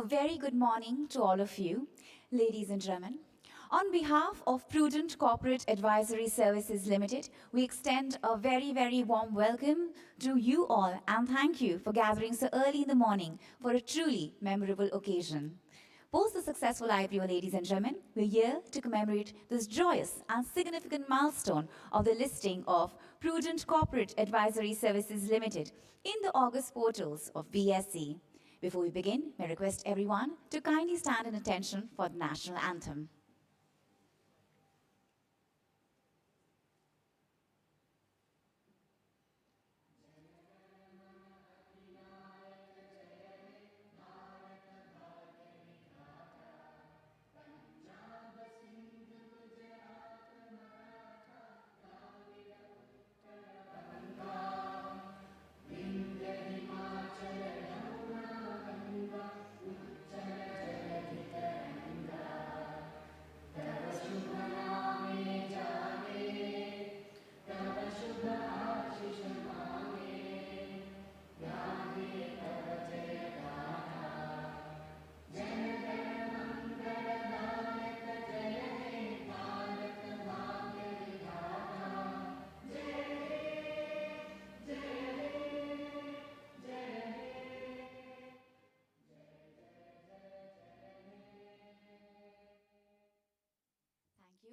A very good morning to all of you, ladies and gentlemen. On behalf of Prudent Corporate Advisory Services Limited, we extend a very warm welcome to you all and thank you for gathering so early in the morning for a truly memorable occasion. Post the successful IPO, ladies and gentlemen, we're here to commemorate this joyous and significant milestone of the listing of Prudent Corporate Advisory Services Limited in the August portals of BSE. Before we begin, may I request everyone to kindly stand in attention for the national anthem.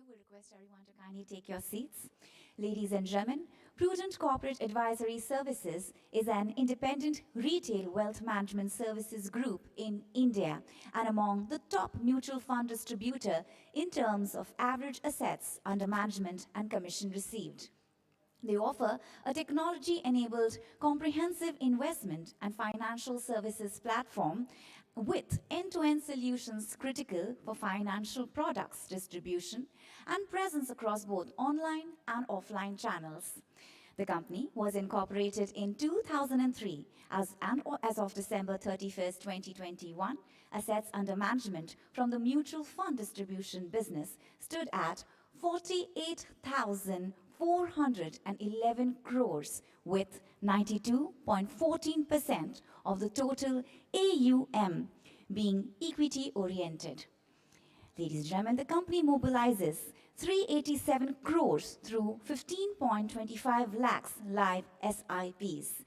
We request everyone to kindly take your seats. Ladies and gentlemen, Prudent Corporate Advisory Services is an independent retail wealth management services group in India and among the top mutual fund distributor in terms of average assets under management and commission received. They offer a technology-enabled comprehensive investment and financial services platform with end-to-end solutions critical for financial products distribution and presence across both online and offline channels. The company was incorporated in 2003 as of December 31st, 2021. Assets under management from the mutual fund distribution business stood at 48,411 crores with 92.14% of the total AUM being equity-oriented. Ladies and gentlemen, the company mobilizes 387 crores through 15.25 lakhs live SIPs.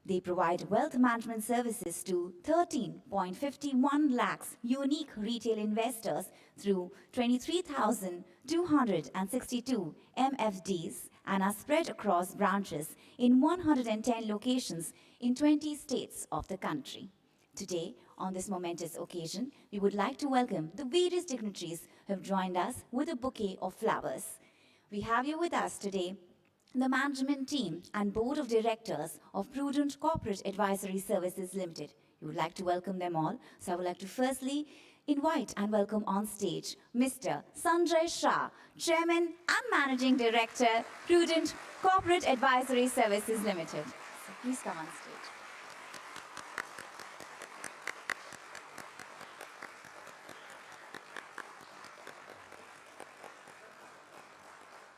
They provide wealth management services to 13.51 lakhs unique retail investors through 23,262 MFDs and are spread across branches in 110 locations in 20 states of the country. Today, on this momentous occasion, we would like to welcome the various dignitaries who have joined us with a bouquet of flowers. We have here with us today the management team and board of directors of Prudent Corporate Advisory Services Limited. We would like to welcome them all. So I would like to firstly invite and welcome on stage Mr. Sandra Shah, Chairman and Managing Director, Prudent Corporate Advisory Services Limited. So please come on stage.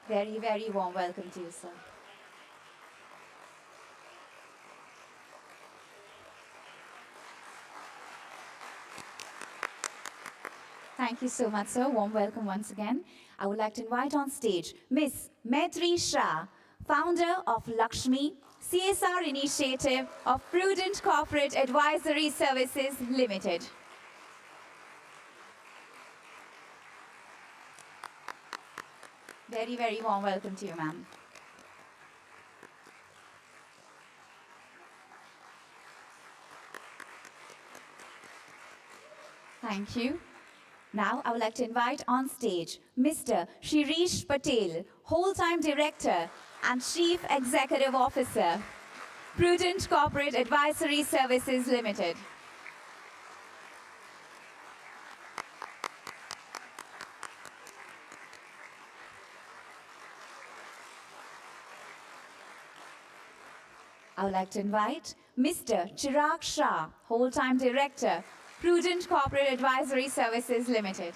Very warm welcome to you, sir. Thank you so much, sir. Warm welcome once again. I would like to invite on stage Ms. Maitri Shah, founder of Lakshmi CSR Initiative of Prudent Corporate Advisory Services Limited. Very warm welcome to you, ma'am. Thank you. Now, I would like to invite on stage Mr. Shiresh Patel, Whole-Time Director and Chief Executive Officer, Prudent Corporate Advisory Services Limited. I would like to invite Mr. Chirag Shah, Whole-Time Director, Prudent Corporate Advisory Services Limited.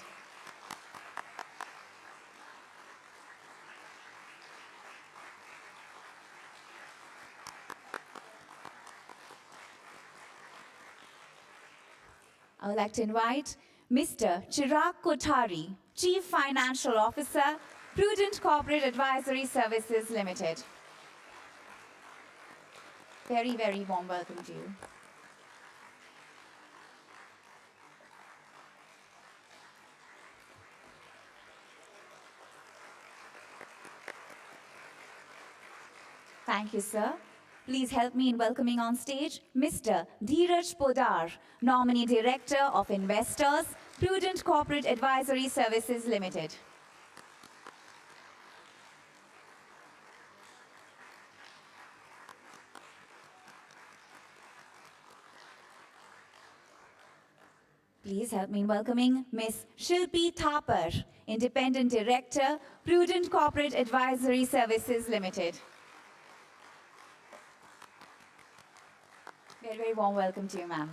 I would like to invite Mr. Chirag Kothari, Chief Financial Officer, Prudent Corporate Advisory Services Limited. Very, very warm welcome to you. Thank you, sir. Please help me in welcoming on stage Mr. Dheeraj Podar, Nominee Director of Investors, Prudent Corporate Advisory Services Limited. Please help me in welcoming Ms. Shilpi Thapar, Independent Director, Prudent Corporate Advisory Services Limited. Very, very warm welcome to you, ma'am.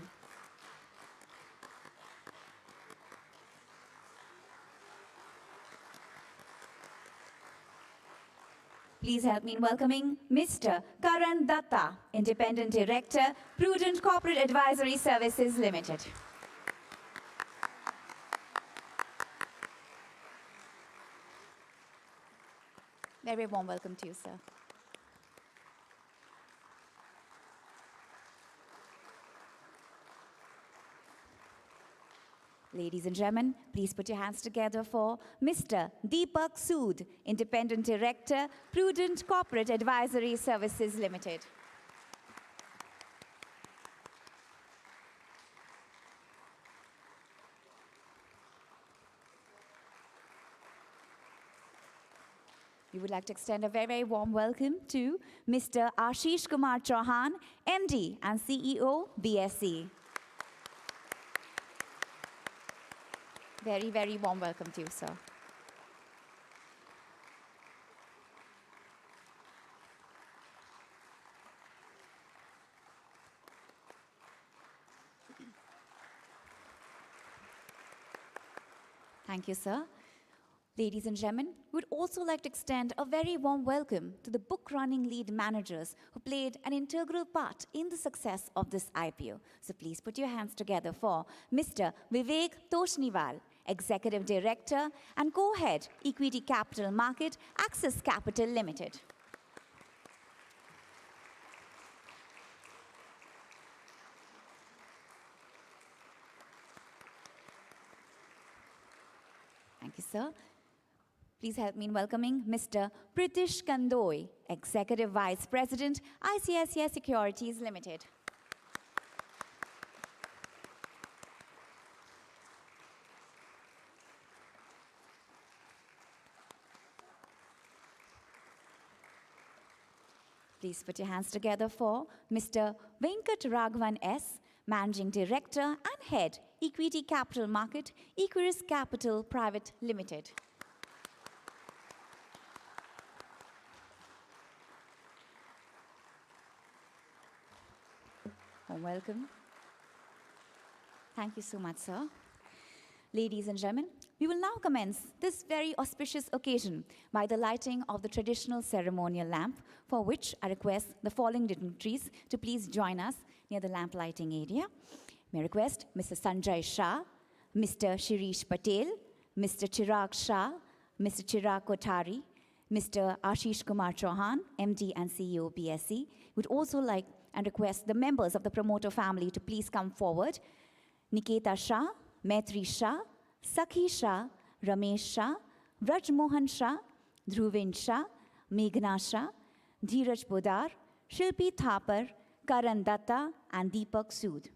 Please help me in welcoming Mr. Karan Datta, Independent Director, Prudent Corporate Advisory Services Limited. Very, very warm welcome to you, sir. Ladies and gentlemen, please put your hands together for Mr. Deepak Sood, Independent Director, Prudent Corporate Advisory Services Limited. We would like to extend a very, very warm welcome to Mr. Ashish Kumar Chauhan, MD and CEO, BSE. Very, very warm welcome to you, sir. Thank you, sir. Ladies and gentlemen, we would also like to extend a very warm welcome to the book running lead managers who played an integral part in the success of this IPO. So please put your hands together for Mr. Vivek Toshniwal, Executive Director and Co-Head, Equity Capital Market, Axis Capital Limited. Thank you, sir. Please help me in welcoming Mr. Pritish Kandoi, Executive Vice President, ICICI Securities Limited. Please put your hands together for Mr. Venkat Raghavan S., Managing Director and Head, Equity Capital Market, Equirus Capital Private Limited. Welcome. Thank you so much, sir. Ladies and gentlemen, we will now commence this very auspicious occasion by the lighting of the traditional ceremonial lamp, for which I request the following dignitaries to please join us near the lamp lighting area. May I request Mr. Sanjay Shah, Mr. Shiresh Patel, Mr. Chirag Shah, Mr. Chirag Kothari, Mr. Ashish Kumar Chauhan, MD and CEO BSE. Would also like and request the members of the promoter family to please come forward. Niketa Shah, Maitri Shah, Sakhi Shah, Ramesh Shah, Vraj Mohan Shah, Dhruvin Shah, Meghna Shah, Dheeraj Podar, Shilpi Thapar, Karan Datta, and Deepak Sood.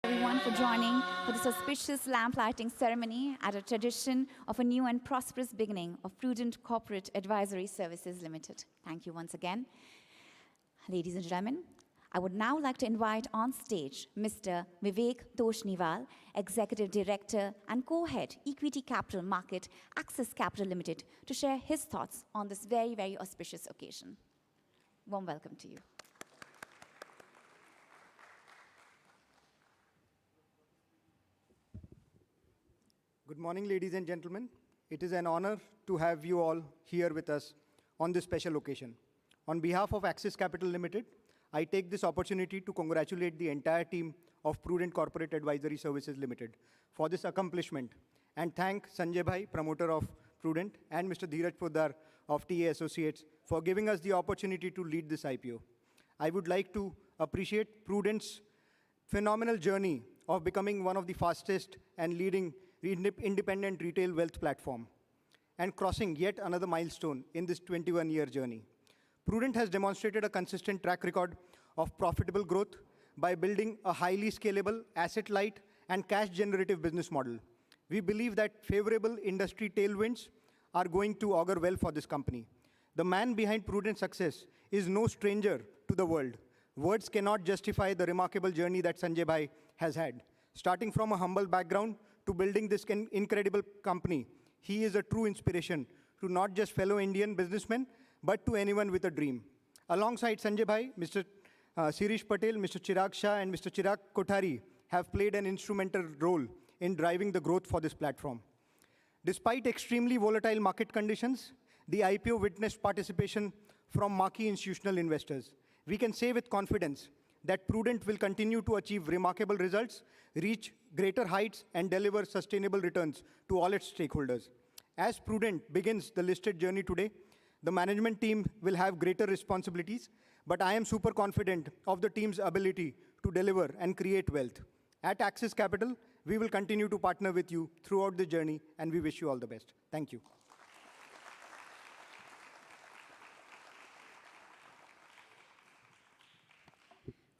Everyone for joining for this auspicious lamp lighting ceremony at a tradition of a new and prosperous beginning of Prudent Corporate Advisory Services Limited. Thank you once again. Ladies and gentlemen, I would now like to invite on stage Mr. Vivek Toshniwal, Executive Director and Co-Head, Equity Capital Market, Axis Capital Limited, to share his thoughts on this very, very auspicious occasion. Warm welcome to you. Good morning, ladies and gentlemen. It is an honor to have you all here with us on this special occasion. On behalf of Axis Capital Limited, I take this opportunity to congratulate the entire team of Prudent Corporate Advisory Services Limited for this accomplishment and thank Sanjay Bhai, promoter of Prudent, and Mr. Dheeraj Poddar of TA Associates for giving us the opportunity to lead this IPO. I would like to appreciate Prudent's phenomenal journey of becoming one of the fastest and leading independent retail wealth platform and crossing yet another milestone in this 21-year journey. Prudent has demonstrated a consistent track record of profitable growth by building a highly scalable, asset-light, and cash-generative business model. We believe that favorable industry tailwinds are going to augur well for this company. The man behind Prudent's success is no stranger to the world. Words cannot justify the remarkable journey that Sanjay Bhai has had. Starting from a humble background to building this incredible company, he is a true inspiration to not just fellow Indian businessmen, but to anyone with a dream. Alongside Sanjay Bhai, Mr. Shiresh Patel, Mr. Chirag Shah, and Mr. Chirag Kothari have played an instrumental role in driving the growth for this platform. Despite extremely volatile market conditions, the IPO witnessed participation from marquee institutional investors. We can say with confidence that Prudent will continue to achieve remarkable results, reach greater heights, and deliver sustainable returns to all its stakeholders. As Prudent begins the listed journey today, the management team will have greater responsibilities, but I am super confident of the team's ability to deliver and create wealth. At Axis Capital, we will continue to partner with you throughout the journey, and we wish you all the best. Thank you.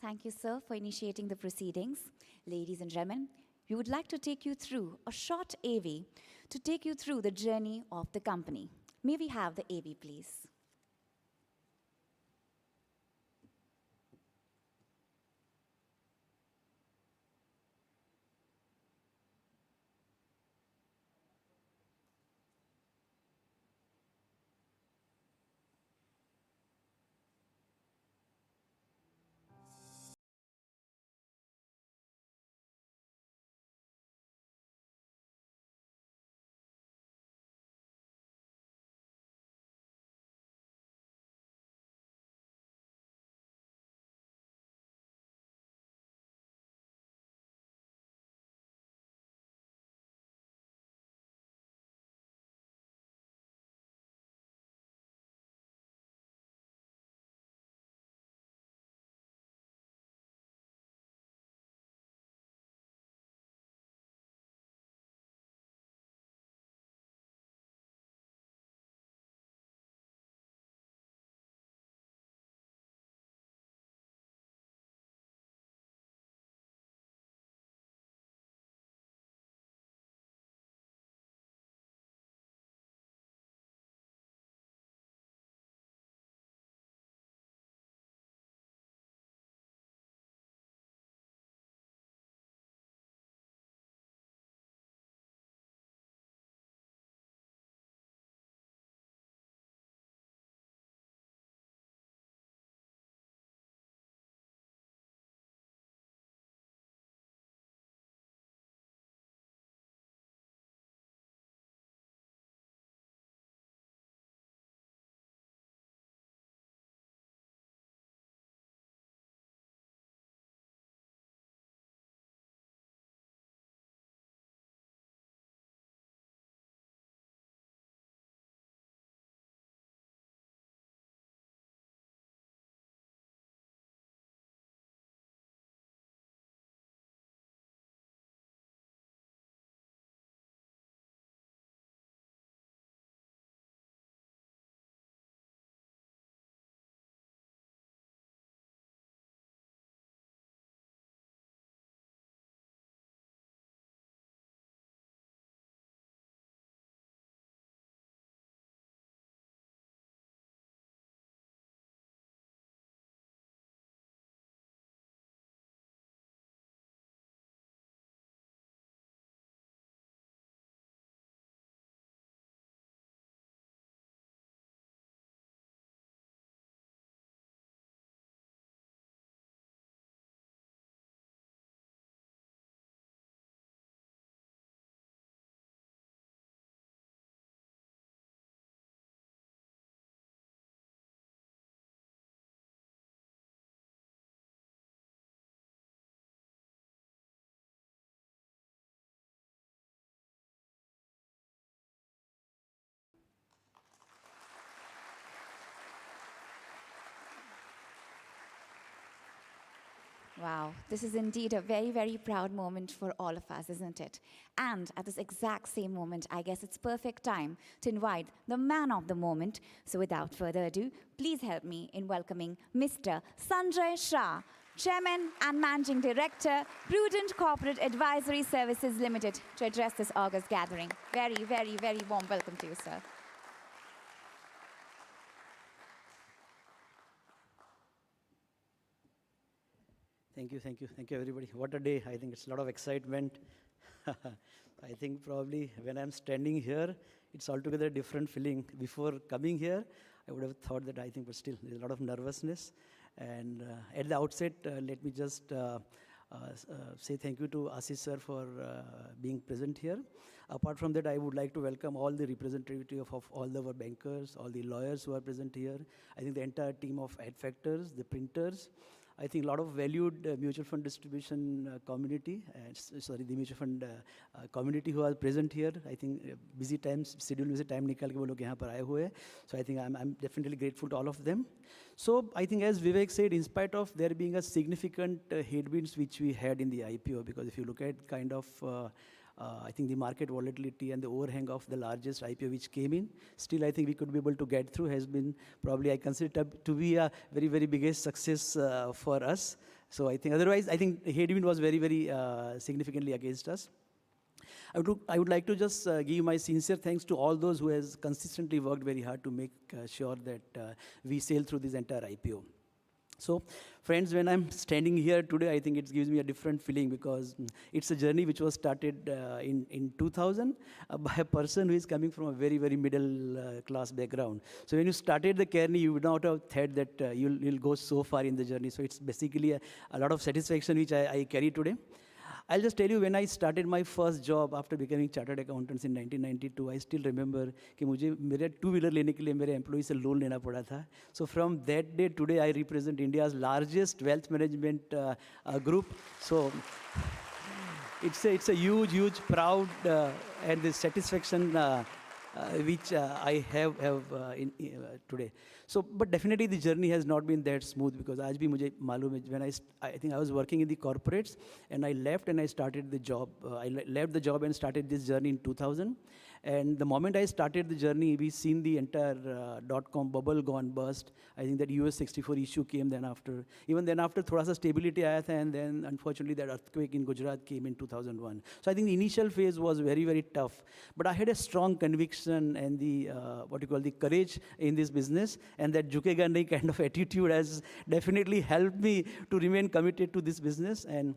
Thank you, sir, for initiating the proceedings. Ladies and gentlemen, we would like to take you through a short AV to take you through the journey of the company. May we have the AV, please? Wow, this is indeed a very, very proud moment for all of us, isn't it? And at this exact same moment, I guess it's perfect time to invite the man of the moment. So without further ado, please help me in welcoming Mr. Sanjay Shah, Chairman and Managing Director, Prudent Corporate Advisory Services Limited, to address this August gathering. Very, very, very warm welcome to you, sir. Thank you, everybody. What a day. I think it's a lot of excitement. I think probably when I'm standing here, it's altogether a different feeling. Before coming here, I would have thought that I think, but still, there's a lot of nervousness. And at the outset, let me just say thank you to Ashish sir for being present here. Apart from that, I would like to welcome all the representative of all our bankers, all the lawyers who are present here. I think the entire team of ad factors, the printers, I think a lot of valued mutual fund distribution community, the mutual fund community who are present here. I think busy times, schedule में से time निकाल के वो लोग यहाँ पर आए हुए हैं. So I think I'm definitely grateful to all of them. So I think as Vivek said, in spite of there being a significant headwinds which we had in the IPO, because if you look at kind of I think the market volatility and the overhang of the largest IPO which came in, still I think we could be able to get through, has been probably I consider to be a very, very biggest success for us. So I think otherwise, I think headwind was very, very significantly against us. I would like to just give my sincere thanks to all those who has consistently worked very hard to make sure that we sail through this entire IPO. So, friends, when I'm standing here today, I think it gives me a different feeling because it's a journey which was started in 2000 by a person who is coming from a very, very middle class background. So when you started the journey, you would not have thought that you'll go so far in the journey. So it's basically a lot of satisfaction which I carry today. I'll just tell you, when I started my first job after becoming chartered accountants in 1992, I still remember कि मुझे मेरे two-wheeler लेने के लिए मेरे employee से loan लेना पड़ा था. So from that day today, I represent India's largest wealth management group. So it's a huge proud and the satisfaction which I have today. So, but definitely the journey has not been that smooth because आज भी मुझे मालूम है when I think I was working in the corporates and I left and I started the job. I left the job and started this journey in 2000. And the moment I started the journey, we seen the entire dot-com bubble gone bust. I think that US 64 issue came then after. Even then after, thoda sa stability आया था, and then unfortunately that earthquake in Gujarat came in 2001. So I think the initial phase was very, very tough. But I had a strong conviction and the, the courage in this business, and that jhukega nahi kind of attitude has definitely helped me to remain committed to this business. And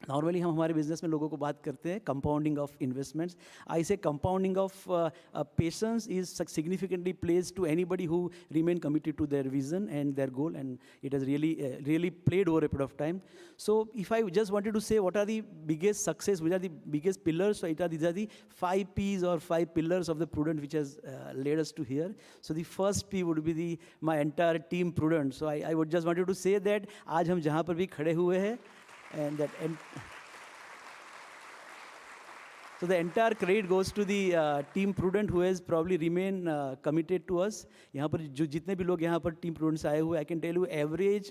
normally हम हमारे business में लोगों को बात करते हैं compounding of investments. I say compounding of patience is significantly place to anybody who remain committed to their vision and their goal, and it has really played over a period of time. So if I just wanted to say what are the biggest success, which are the biggest pillars, so these are the 5 P's or 5 pillars of the Prudent which has led us to here. So the first P would be my entire team Prudent. So I would just wanted to say that आज हम जहाँ पर भी खड़े हुए हैं, and that so the entire credit goes to the team Prudent who has probably remained committed to us. यहाँ पर जो जितने भी लोग यहाँ पर team Prudent से आए हुए, I can tell you average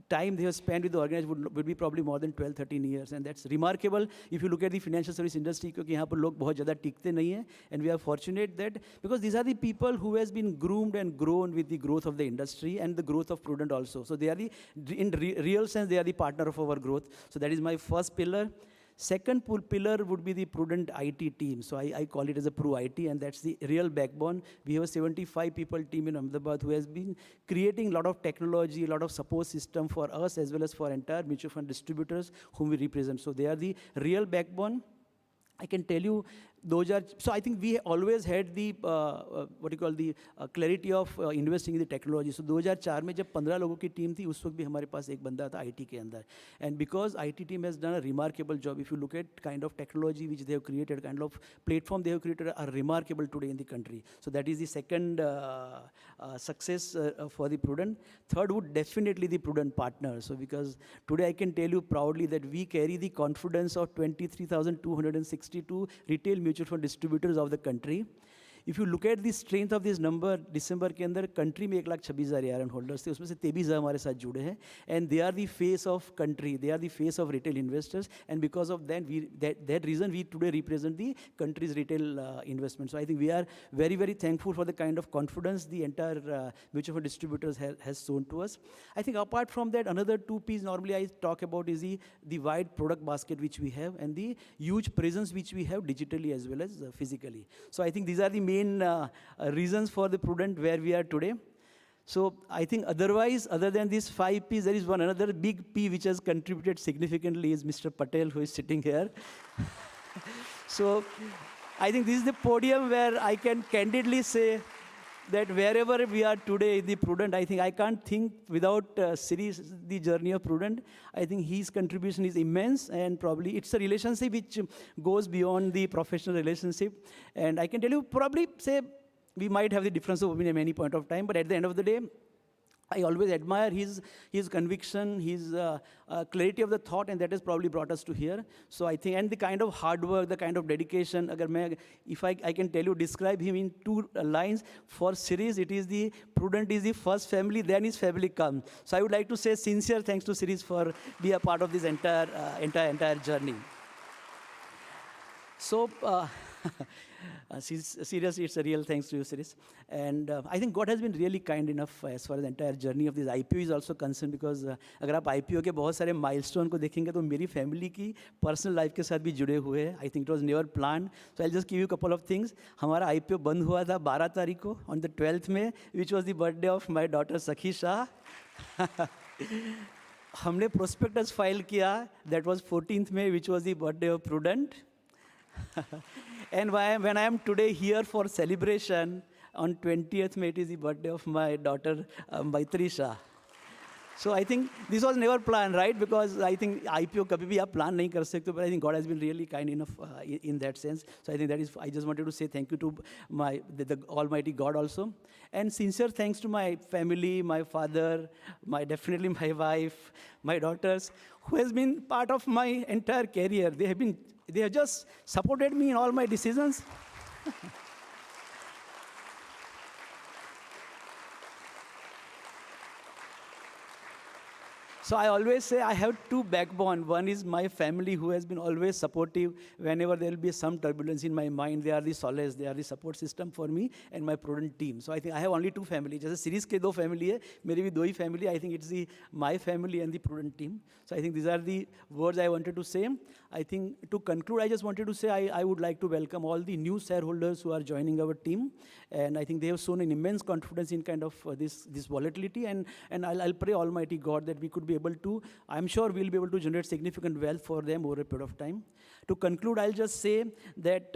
time they have spent with the organization would be probably more than 12-13 years, and that's remarkable if you look at the financial service industry, क्योंकि यहाँ पर लोग बहुत ज़्यादा टिकते नहीं हैं, and we are fortunate that because these are the people who has been groomed and grown with the growth of the industry and the growth of Prudent also. So they are in real sense, they are the partner of our growth. So that is my first pillar. Second pillar would be the Prudent IT team. So I call it as a Pro IT, and that's the real backbone. We have a 75 people team in Ahmedabad who has been creating a lot of technology, a lot of support system for us as well as for entire mutual fund distributors whom we represent. So they are the real backbone. I can tell you those are, so I think we always had the, clarity of investing in the technology. So 2004 में जब 15 लोगों की team थी, उस वक्त भी हमारे पास एक बंदा था IT के अंदर. And because IT team has done a remarkable job, if you look at kind of technology which they have created, kind of platform they have created are remarkable today in the country. So that is the second success for the Prudent. Third would definitely the Prudent partner. So because today I can tell you proudly that we carry the confidence of 23,262 retail mutual fund distributors of the country. if you look at the strength of this number, December के अंदर country में 1,26,000 ARN holders थे, उसमें से 23,000 हमारे साथ जुड़े हैं, and they are the face of country, they are the face of retail investors, and because of that reason we today represent the country's retail investment. So I think we are very, very thankful for the kind of confidence the entire mutual fund distributors has shown to us. I think apart from that, another two pieces normally I talk about is the wide product basket which we have and the huge presence which we have digitally as well as physically. So I think these are the main reasons for the Prudent where we are today. So I think otherwise, other than these 5 P's, there is one another big P which has contributed significantly is Mr. Patel, who is sitting here. So I think this is the podium where I can candidly say that wherever we are today in the Prudent, I think I can't think without Shiresh, the journey of Prudent. I think his contribution is immense, and probably it's a relationship which goes beyond the professional relationship. And I can tell you, probably say, we might have the difference of opinion at any point of time, but at the end of the day, I always admire his conviction, his clarity of the thought, and that has probably brought us to here. So I think, and the kind of hard work, the kind of dedication, if I can tell you, describe him in 2 lines, for Shiresh, it is the Prudent is the first family, then his family comes. So I would like to say sincere thanks to Shiresh for being a part of this entire journey. So, seriously, it's a real thanks to you, Shiresh. And I think God has been really kind enough as far as the entire journey of this IPO is also concerned, because अगर आप IPO के बहुत सारे milestone को देखेंगे तो मेरी family की personal life के साथ भी जुड़े हुए हैं. I think it was never planned. So I'll just give you a couple of things. हमारा IPO बंद हुआ था 12 तारीख को on the 12th May, which was the birthday of my daughter Sakhi Shah. हमने prospectus file किया, that was 14th May, which was the birthday of Prudent. And when I am today here for celebration, on 20th May, it is the birthday of my daughter, Maitri Shah. So I think this was never planned, right? Because I think IPO kabhi bhi aap plan nahi kar sakte, but I think God has been really kind enough in that sense. So I think that is, I just wanted to say thank you to the Almighty God also. And sincere thanks to my family, my father, definitely my wife, my daughters, who has been part of my entire career. They have just supported me in all my decisions. So I always say I have 2 backbone. One is my family, who has been always supportive. Whenever there will be some turbulence in my mind, they are the solace, they are the support system for me, and my Prudent team. So I think I have only 2 families. Just Shiresh ke 2 family hai, मेरी भी 2 ही family. I think it's my family and the Prudent team. So I think these are the words I wanted to say. I think to conclude, I just wanted to say I would like to welcome all the new shareholders who are joining our team. And I think they have shown an immense confidence in kind of this volatility. And I'll pray Almighty God that we could be able to, I'm sure we'll be able to generate significant wealth for them over a period of time. To conclude, I'll just say that,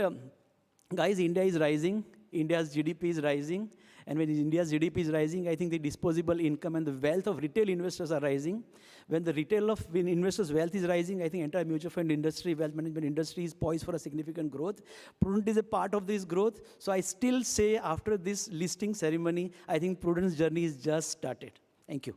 guys, India is rising. India's GDP is rising. And when India's GDP is rising, I think the disposable income and the wealth of retail investors are rising. When investors' wealth is rising, I think entire mutual fund industry, wealth management industry is poised for a significant growth. Prudent is a part of this growth. So I still say after this listing ceremony, I think Prudent's journey is just started. Thank you.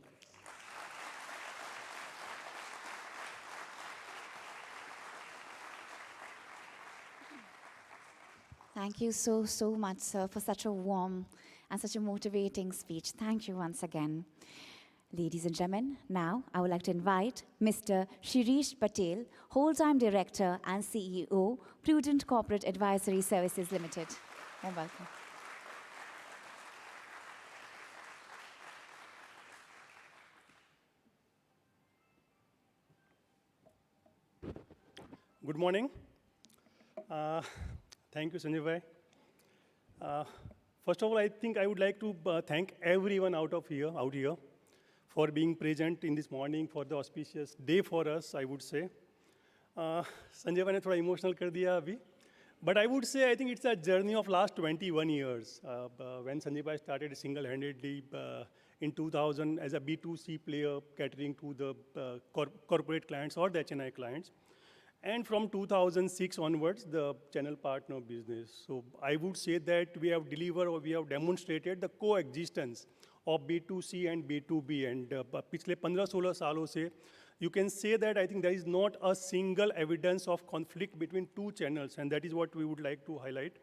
Thank you so much, sir, for such a warm and such a motivating speech. Thank you once again. Ladies and gentlemen, now I would like to invite Mr. Shiresh Patel, Whole-Time Director and CEO, Prudent Corporate Advisory Services Limited. Warm welcome. Good morning. Thank you, Sanjay bhai. First of all, I think I would like to thank everyone out here for being present in this morning, for the auspicious day for us, I would say. Sanjay bhai ne thoda emotional kar diya abhi. But I would say I think it's a journey of last 21 years. When Sanjay bhai started single-handedly in 2000 as a B2C player catering to the corporate clients or the HNI clients. And from 2006 onwards, the channel partner business. So I would say that we have delivered or we have demonstrated the coexistence of B2C and B2B. And पिछले 15-16 सालों से, you can say that I think there is not a single evidence of conflict between 2 channels, and that is what we would like to highlight.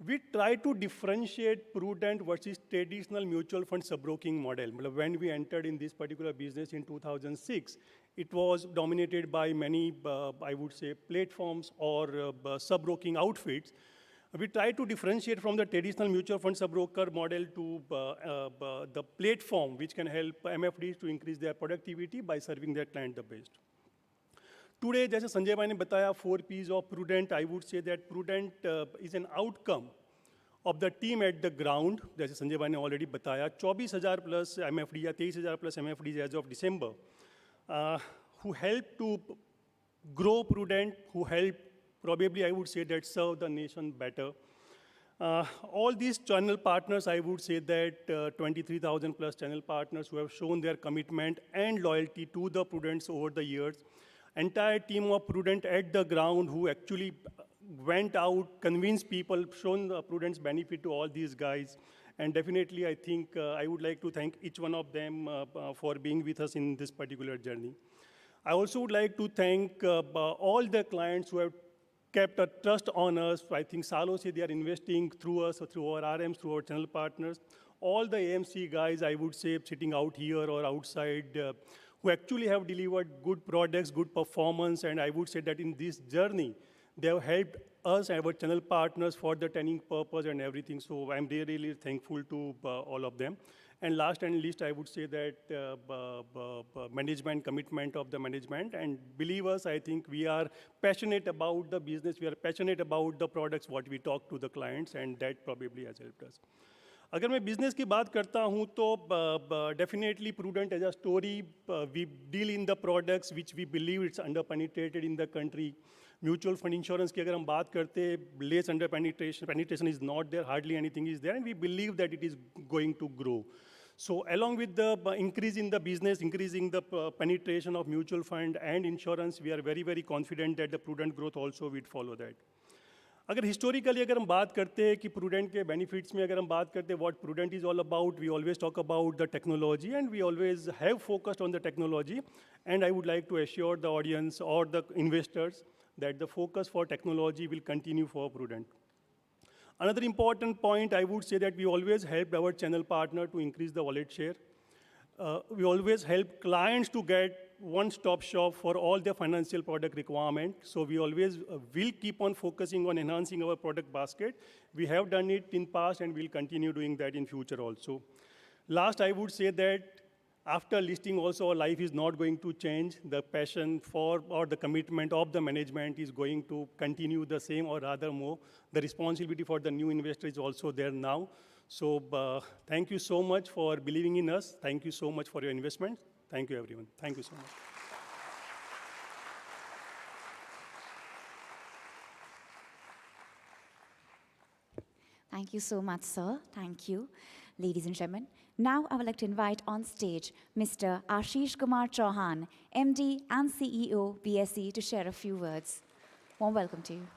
we try to differentiate Prudent versus traditional mutual fund sub-broking model. When we entered in this particular business in 2006, it was dominated by many, I would say, platforms or sub-broking outfits. We try to differentiate from the traditional mutual fund sub-broker model to the platform which can help MFDs to increase their productivity by serving their client the best. Today, जैसे संजय भाई ने बताया, 4 P's of Prudent, I would say that Prudent is an outcome of the team at the ground, जैसे संजय भाई ने already बताया, 24,000 plus MFD या 23,000 plus MFDs as of December, who helped to grow Prudent, who helped, probably I would say that serve the nation better. All these channel partners, I would say that 23,000 plus channel partners who have shown their commitment and loyalty to the Prudents over the years. Entire team of Prudent at the ground who actually went out, convinced people, shown the Prudent's benefit to all these guys. And definitely, I think I would like to thank each one of them for being with us in this particular journey. I also would like to thank all the clients who have kept a trust on us. I think Salo say they are investing through us, through our RMs, through our channel partners. All the AMC guys, I would say, sitting out here or outside, who actually have delivered good products, good performance, and I would say that in this journey, they have helped us and our channel partners for the training purpose and everything. So I'm really, really thankful to all of them. And last and least, I would say that management, commitment of the management, and believe us, I think we are passionate about the business, we are passionate about the products, what we talk to the clients, and that probably has helped us. अगर मैं business की बात करता हूँ तो definitely prudent as a story we deal in the products which we believe it's under penetrated in the country mutual fund insurance की अगर हम बात करते less under penetration is not there hardly anything is there and we believe that it is going to grow so along with the increase in the business, increasing the penetration of mutual fund and insurance, we are very, very confident that the prudent growth also will follow that. अगर historically अगर हम बात करते हैं कि prudent के benefits में अगर हम बात करते हैं what Prudent is all about we always talk about the technology and we always have focused on the technology and I would like to assure the audience और the investors that the focus for technology will continue for Prudent. Another important point, I would say that we always help our channel partner to increase the wallet share. We always help clients to get one-stop shop for all their financial product requirement. So we always will keep on focusing on enhancing our product basket. We have done it in past and we'll continue doing that in future also. Last, I would say that after listing also, our life is not going to change. The passion for or the commitment of the management is going to continue the same or rather more. The responsibility for the new investor is also there now. So thank you so much for believing in us. Thank you so much for your investment. Thank you, everyone. Thank you so much. Thank you so much, sir. Thank you. Ladies and gentlemen, now I would like to invite on stage Mr. Ashish Kumar Chauhan, MD and CEO, BSE, to share a few words. Warm welcome to you.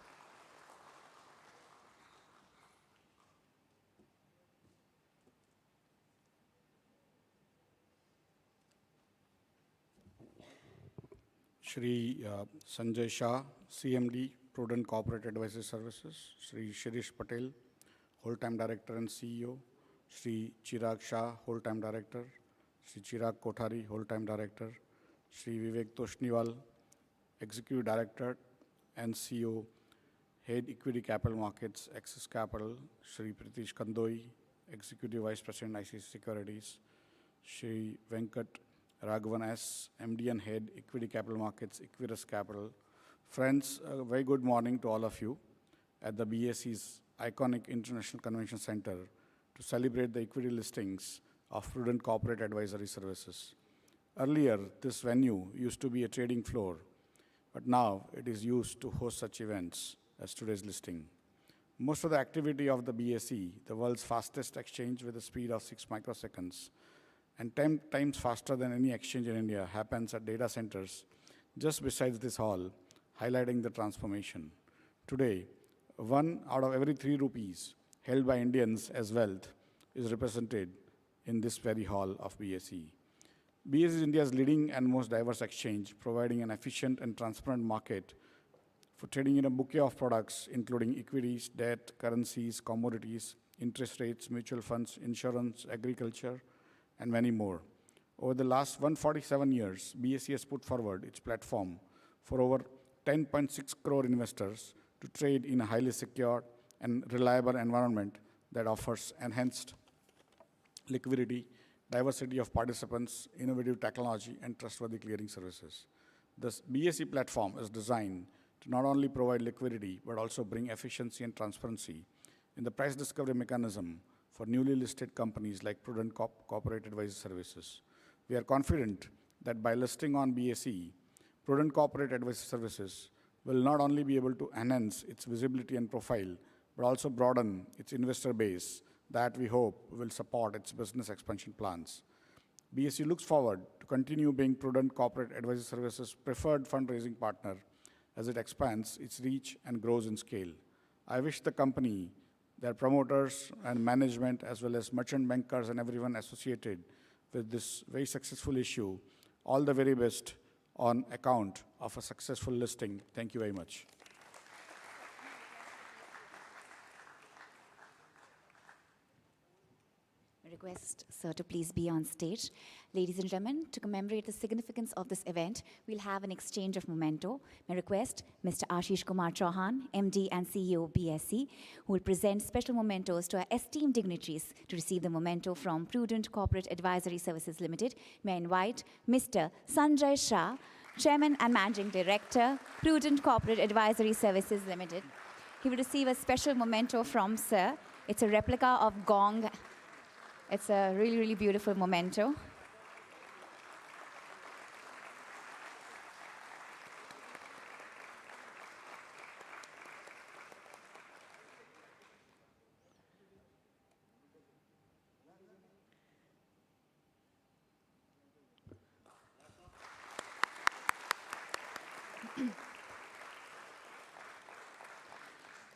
Shri Sanjay Shah, CMD, Prudent Corporate Advisory Services, Shri Shiresh Patel, Whole-Time Director and CEO, Shri Chirag Shah, Whole-Time Director, Shri Chirag Kothari, Whole-Time Director, Shri Vivek Toshniwal, Executive Director and CEO, Head Equity Capital Markets, Axis Capital, Shri Pritish Kandoi, Executive Vice President, ICICI Securities, Shri Venkat Raghavan S., MD and Head, Equity Capital Markets, Equirus Capital. Friends, a very good morning to all of you at the BSE's iconic International Convention Center to celebrate the equity listings of Prudent Corporate Advisory Services. Earlier, this venue used to be a trading floor, but now it is used to host such events as today's listing. Most of the activity of the BSE, the world's fastest exchange with a speed of 6 microseconds, and 10 times faster than any exchange in India, happens at data centers just besides this hall, highlighting the transformation. Today, 1 out of every 3 rupees held by Indians as wealth is represented in this very hall of BSE. BSE is India's leading and most diverse exchange, providing an efficient and transparent market for trading in a bouquet of products, including equities, debt, currencies, commodities, interest rates, mutual funds, insurance, agriculture, and many more. Over the last 147 years, BSE has put forward its platform for over 10.6 crore investors to trade in a highly secure and reliable environment that offers enhanced liquidity, diversity of participants, innovative technology, and trustworthy clearing services. This BSE platform is designed to not only provide liquidity, but also bring efficiency and transparency in the price discovery mechanism for newly listed companies like Prudent Corporate Advisory Services. We are confident that by listing on BSE, Prudent Corporate Advisory Services will not only be able to enhance its visibility and profile, but also broaden its investor base that we hope will support its business expansion plans. BSE looks forward to continue being Prudent Corporate Advisory Services' preferred fundraising partner as it expands its reach and grows in scale. I wish the company, their promoters and management, as well as merchant bankers and everyone associated with this very successful issue, all the very best on account of a successful listing. Thank you very much. I request Sir to please be on stage. Ladies and gentlemen, to commemorate the significance of this event, we'll have an exchange of memento. May request Mr. Ashish Kumar Chauhan, MD and CEO BSE, who will present special mementos to our esteemed dignitaries to receive the memento from Prudent Corporate Advisory Services Limited. May I invite Mr. Sanjay Shah, Chairman and Managing Director, Prudent Corporate Advisory Services Limited. He will receive a special memento from Sir. It's a replica of gong. It's a really, really beautiful memento.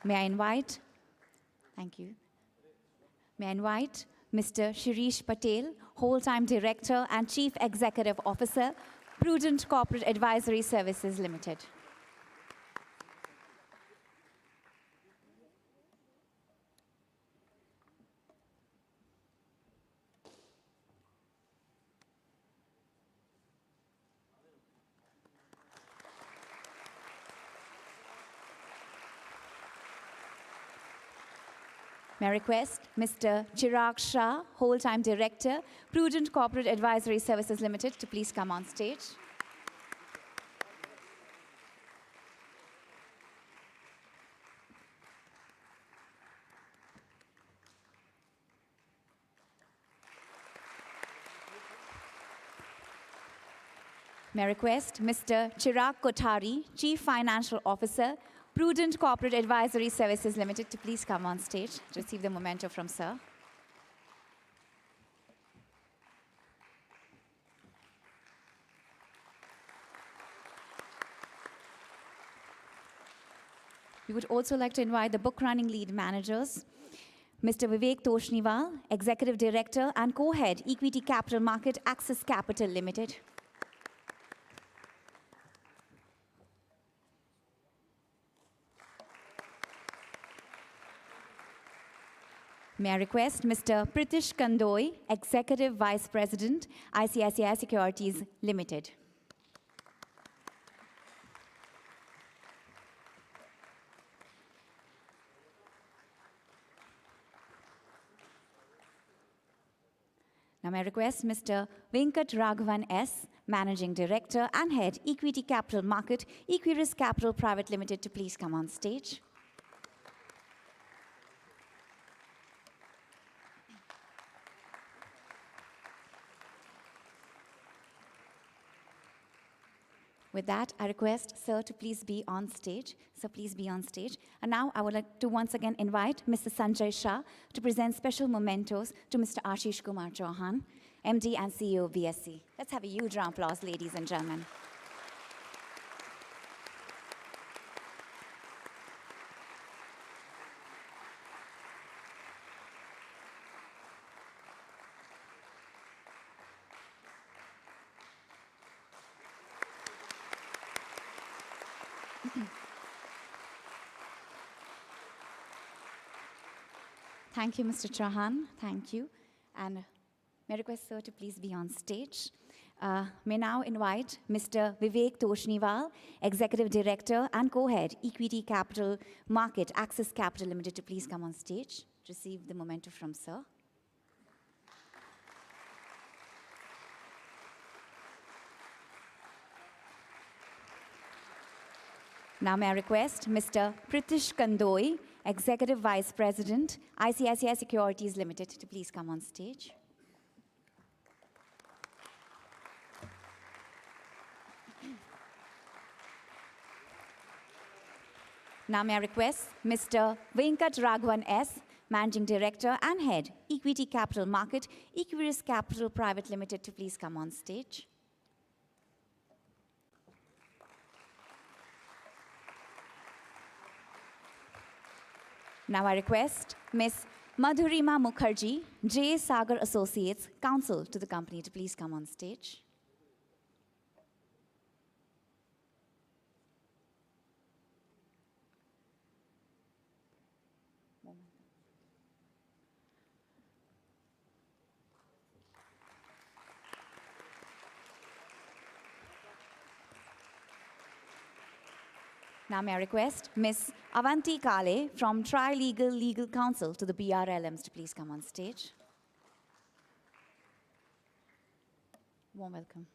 May I invite, thank you. May I invite Mr. Shiresh Patel, Whole-Time Director and Chief Executive Officer, Prudent Corporate Advisory Services Limited. May I request Mr. Chirag Shah, Whole-Time Director, Prudent Corporate Advisory Services Limited, to please come on stage. May I request Mr. Chirag Kothari, Chief Financial Officer, Prudent Corporate Advisory Services Limited, to please come on stage to receive the memento from Sir. We would also like to invite the book running lead managers, Mr. Vivek Toshniwal, Executive Director and Co-Head, Equity Capital Market, Axis Capital Limited. May I request Mr. Pritish Kandoi, Executive Vice President, ICICI Securities Limited. Now may I request Mr. Venkat Raghavan S., Managing Director and Head, Equity Capital Market, Equirisk Capital Private Limited, to please come on stage. With that, I request Sir to please be on stage. So please be on stage. And now I would like to once again invite Mr. Sanjay Shah to present special mementos to Mr. Ashish Kumar Chauhan, MD and CEO of BSE. Let's have a huge round of applause, ladies and gentlemen. Thank you, Mr. Chauhan. Thank you. And may I request sir to please be on stage. May now invite Mr. Vivek Toshniwal, Executive Director and Co-Head, Equity Capital Market, Axis Capital Limited, to please come on stage, receive the memento from sir. Now may I request Mr. Pritish Kandoi, Executive Vice President, ICICI Securities Limited, to please come on stage. Now may I request Mr. Venkat Raghavan S., Managing Director and Head, Equity Capital Market, Equirus Capital Private Limited, to please come on stage. Now I request Ms. Madhurima Mukherjee, J. Sagar Associates, Counsel to the company, to please come on stage. Now may I request Ms. Avanti Kale from Trilegal Legal Counsel to the BRLMs to please come on stage. Warm welcome.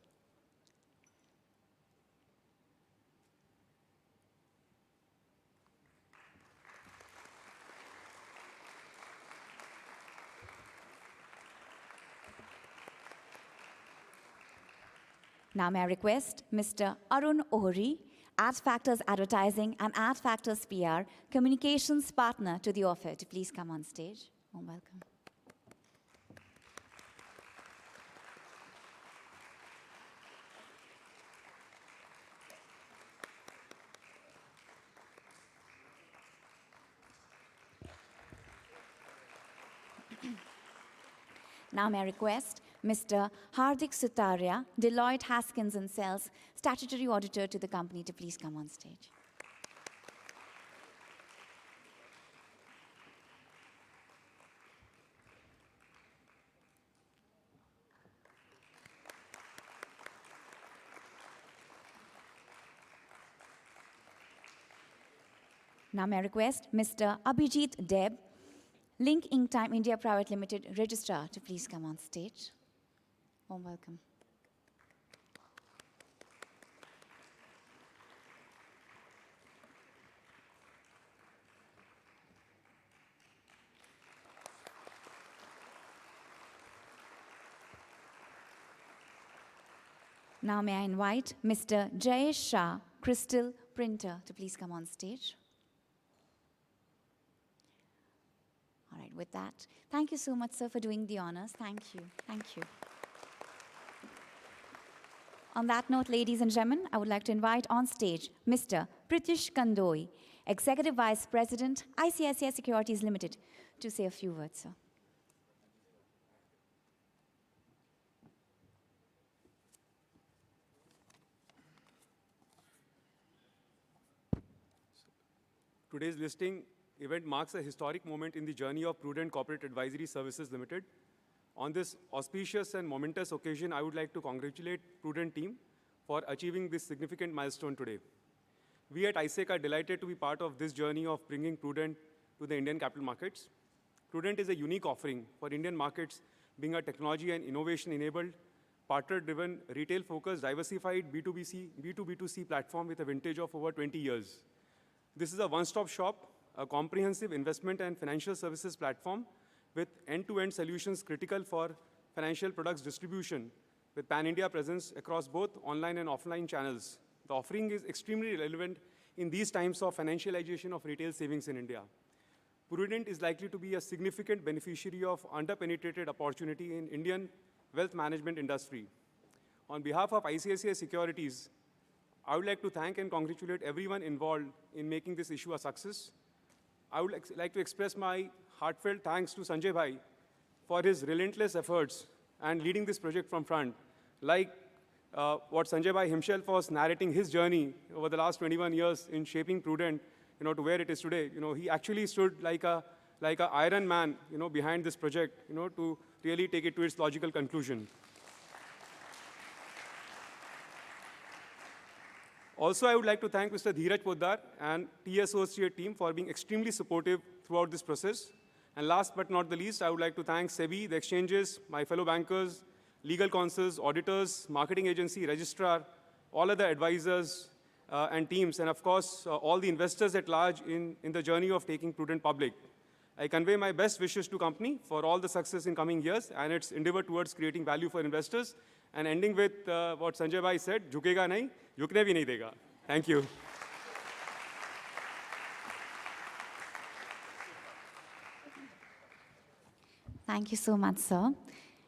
Now may I request Mr. Arun Ohri, Ad Factors Advertising and Ad Factors PR, Communications Partner to the offer, to please come on stage. Warm welcome. Now may I request Mr. Hardik Sutaria, Deloitte Haskins & Sells, Statutory Auditor to the company, to please come on stage. Now may I request Mr. Abhijit Deb, Link Time India Private Limited Registrar, to please come on stage. Warm welcome. Now may I invite Mr. Jayesh Shah, Crystal Printer, to please come on stage. All right, with that, thank you so much, sir, for doing the honors. Thank you. Thank you. On that note, ladies and gentlemen, I would like to invite on stage Mr. Pritish Kandoi, Executive Vice President, ICICI Securities Limited, to say a few words, sir. Today's listing event marks a historic moment in the journey of Prudent Corporate Advisory Services Limited. On this auspicious and momentous occasion, I would like to congratulate Prudent team for achieving this significant milestone today. We at ISEC are delighted to be part of this journey of bringing Prudent to the Indian capital markets. Prudent is a unique offering for Indian markets, being a technology and innovation-enabled, partner-driven, retail-focused, diversified B2B2C platform with a vintage of over 20 years. This is a one-stop shop, a comprehensive investment and financial services platform with end-to-end solutions critical for financial products distribution with pan-India presence across both online and offline channels. The offering is extremely relevant in these times of financialization of retail savings in India. Prudent is likely to be a significant beneficiary of under-penetrated opportunity in Indian wealth management industry. On behalf of ICICI Securities, I would like to thank and congratulate everyone involved in making this issue a success. I would like to express my heartfelt thanks to Sanjay Bhai for his relentless efforts and leading this project from front. Like what Sanjay Bhai himself was narrating his journey over the last 21 years in shaping Prudent, to where it is today. He actually stood like a like an Iron Man, behind this project, to really take it to its logical conclusion. Also, I would like to thank Mr. Dheeraj Poddar and T Associate team for being extremely supportive throughout this process. And last but not the least, I would like to thank SEBI, the exchanges, my fellow bankers, legal counsels, auditors, marketing agency, registrar, all other advisors and teams, and of course, all the investors at large in the journey of taking Prudent public. I convey my best wishes to company for all the success in coming years and its endeavor towards creating value for investors. And ending with what Sanjay Bhai said, jhukega nahi, jhukne bhi nahi dega. Thank you. Thank you so much, sir.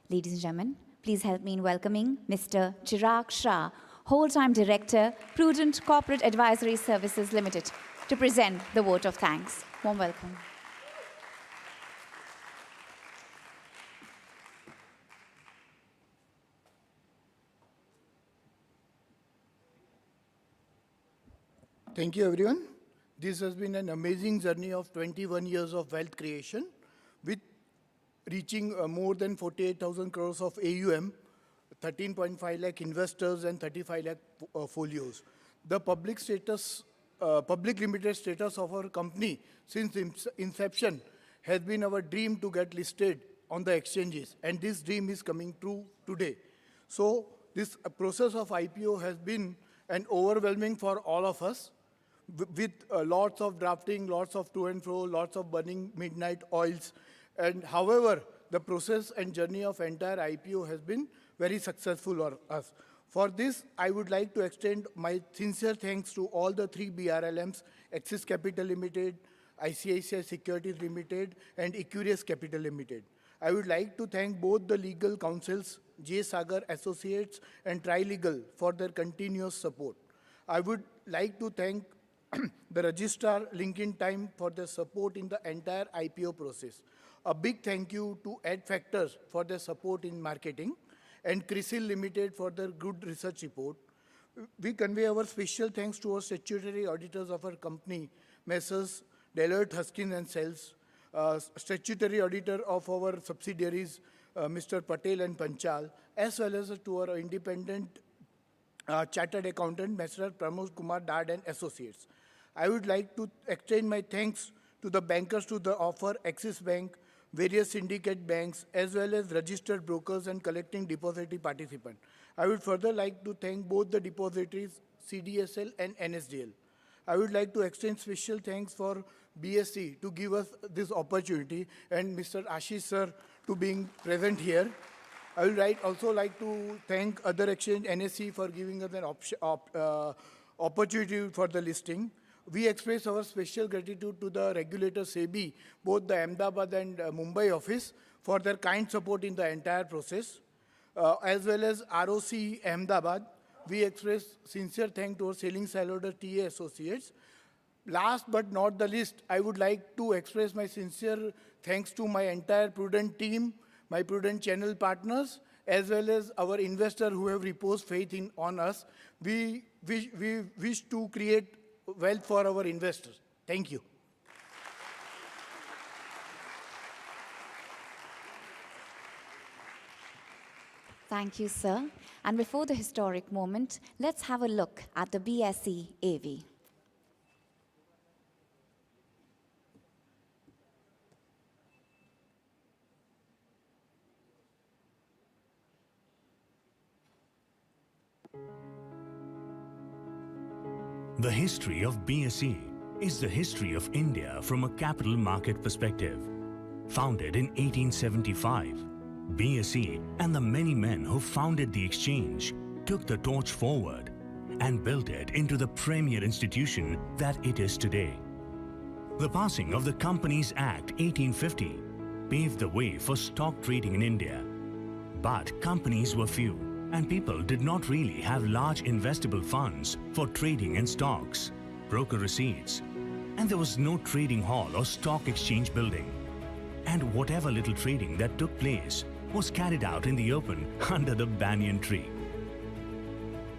Ladies and gentlemen, please help me in welcoming Mr. Chirag Shah, Whole-Time Director, Prudent Corporate Advisory Services Limited, to present the vote of thanks. Warm welcome. Thank you, everyone. This has been an amazing journey of 21 years of wealth creation, with reaching more than 48,000 crores of AUM, 13.5 lakh investors, and 35 lakh folios. The public limited status of our company since inception has been our dream to get listed on the exchanges, and this dream is coming true today. So this process of IPO has been an overwhelming for all of us, with lots of drafting, lots of to and fro, lots of burning midnight oils. And however, the process and journey of entire IPO has been very successful for us. For this, I would like to extend my sincere thanks to all the 3 BRLMs, Axis Capital Limited, ICICI Securities Limited, and Equurius Capital Limited. I would like to thank both the legal counsels, J. Sagar Associates and Trilegal, for their continuous support. I would like to thank the registrar Lincoln Time for their support in the entire IPO process. A big thank you to Ed Factors for their support in marketing, and CRISIL Limited for their good research report. We convey our special thanks to our statutory auditors of our company, Messrs. Deloitte Huskin and Sells, statutory auditor of our subsidiaries, Mr. Patel and Panchal, as well as to our independent chartered accountant, Mr. Pramod Kumar Dad and Associates. I would like to extend my thanks to the bankers to the offer, Axis Bank, various syndicate banks, as well as registered brokers and collecting depository participants. I would further like to thank both the depositories, CDSL and NSDL. I would like to extend special thanks for BSE to give us this opportunity, and Mr. Ashish sir to being present here. I would also like to thank other exchange, NSE, for giving us an opportunity for the listing. We express our special gratitude to the regulator SEBI, both the Ahmedabad and Mumbai office, for their kind support in the entire process, as well as ROC Ahmedabad. We express sincere thanks to our selling shareholder TA Associates. Last but not the least, I would like to express my sincere thanks to my entire Prudent team, my Prudent channel partners, as well as our investors who have reposed faith on us. We wish to create wealth for our investors. Thank you. Thank you, sir. And before the historic moment, let's have a look at the BSE AV. The history of BSE is the history of India from a capital market perspective. Founded in 1875, BSE and the many men who founded the exchange took the torch forward and built it into the premier institution that it is today. The passing of the Companies Act 1850 paved the way for stock trading in India. But companies were few, and people did not really have large investable funds for trading in stocks, broker receipts, and there was no trading hall or stock exchange building. And whatever little trading that took place was carried out in the open under the banyan tree.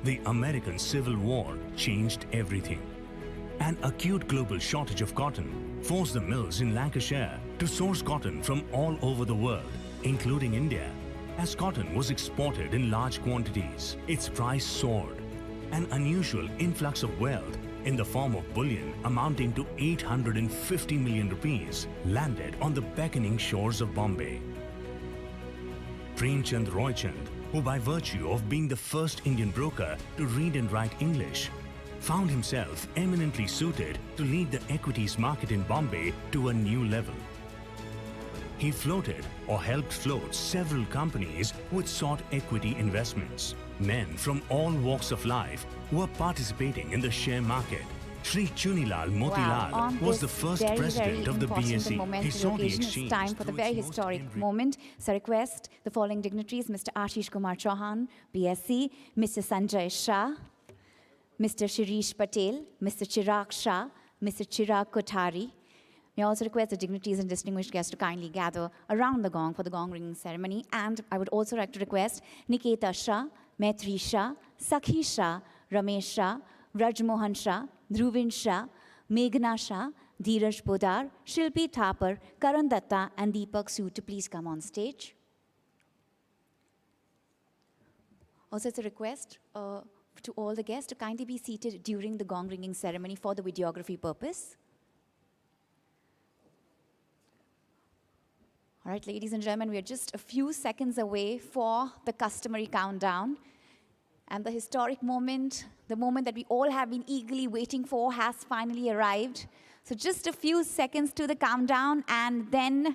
The American Civil War changed everything. An acute global shortage of cotton forced the mills in Lancashire to source cotton from all over the world, including India. As cotton was exported in large quantities, its price soared. An unusual influx of wealth in the form of bullion amounting to 850 million rupees landed on the beckoning shores of Bombay. Premchand Roychand, who by virtue of being the first Indian broker to read and write English, found himself eminently suited to lead the equities market in Bombay to a new level. He floated or helped float several companies which sought equity investments. Men from all walks of life were participating in the share market. Shri Chunilal Motilal On was this the first very, president very of the important and BSE. He momentous saw the occasion. It's exchange time for the through very its most historic enriched- moment. So I request the following dignitaries, Mr. Ashish Kumar Chauhan, BSE, Mr. Sanjay Shah, Mr. Shiresh Patel, Mr. Chirag Shah, Mr. Chirag Kothari. May I also request the dignitaries and distinguished guests to kindly gather around the gong for the gong ringing ceremony. And I would also like to request Niketa Shah, Maitri Shah, Sakhi Shah, Ramesh Shah, Rajmohan Shah, Dhruvin Shah, Meghna Shah, Dheeraj Podar, Shilpi Thapar, Karan Datta, and Deepak Sood to please come on stage. Also, it's a request to all the guests to kindly be seated during the gong ringing ceremony for the videography purpose. All right, ladies and gentlemen, we are just a few seconds away for the customary countdown. And the historic moment, the moment that we all have been eagerly waiting for, has finally arrived. So just a few seconds to the countdown, and then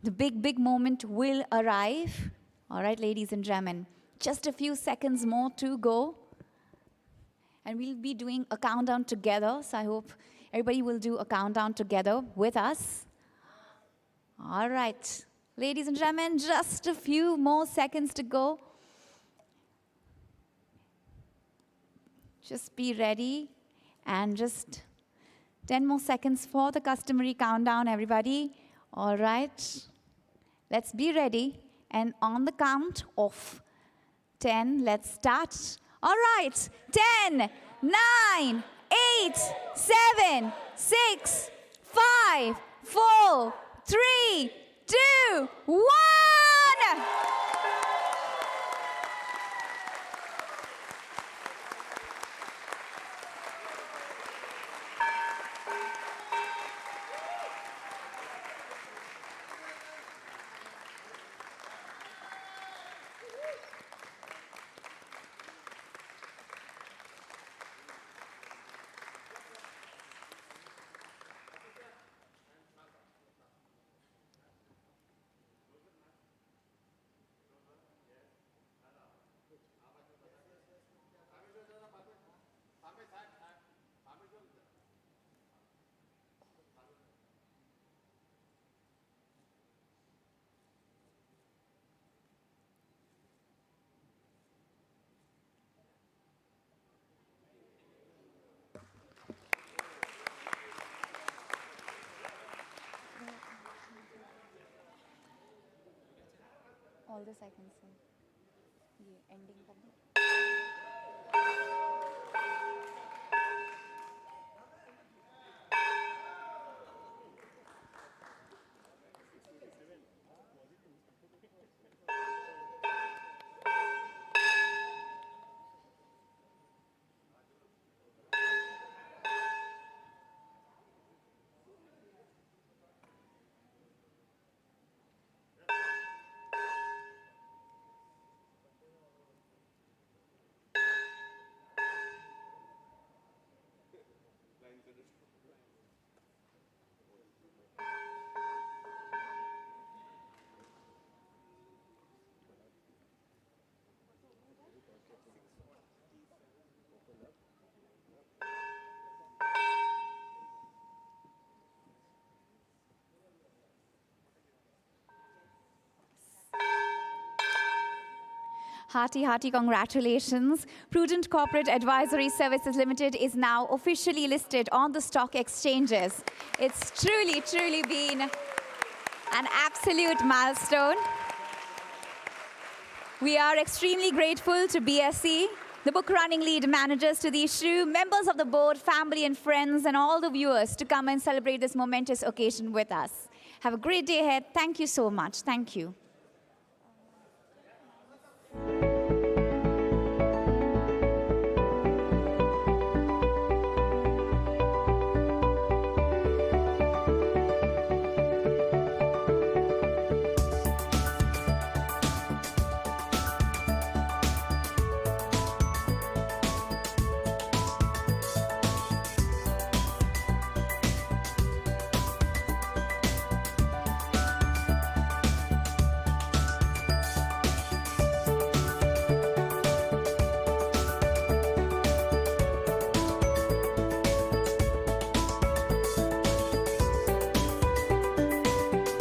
the big, big moment will arrive. All right, ladies and gentlemen, just a few seconds more to go. And we'll be doing a countdown together. So I hope everybody will do a countdown together with us. All right, ladies and gentlemen, just a few more seconds to go. Just be ready, and just 10 more seconds for the customary countdown, everybody. All right, let's be ready. And on the count of 10, let's start. All right, 10, 9, 8, 7, 6, 5, 4, 3, 2, 1. All this I can say. Yeah, ending public. Hearty, hearty congratulations. Prudent Corporate Advisory Services Limited is now officially listed on the stock exchanges. It's truly, truly been an absolute milestone. We are extremely grateful to BSE, the book running lead managers to the issue, members of the board, family and friends, and all the viewers to come and celebrate this momentous occasion with us. Have a great day ahead. Thank you so much. Thank you.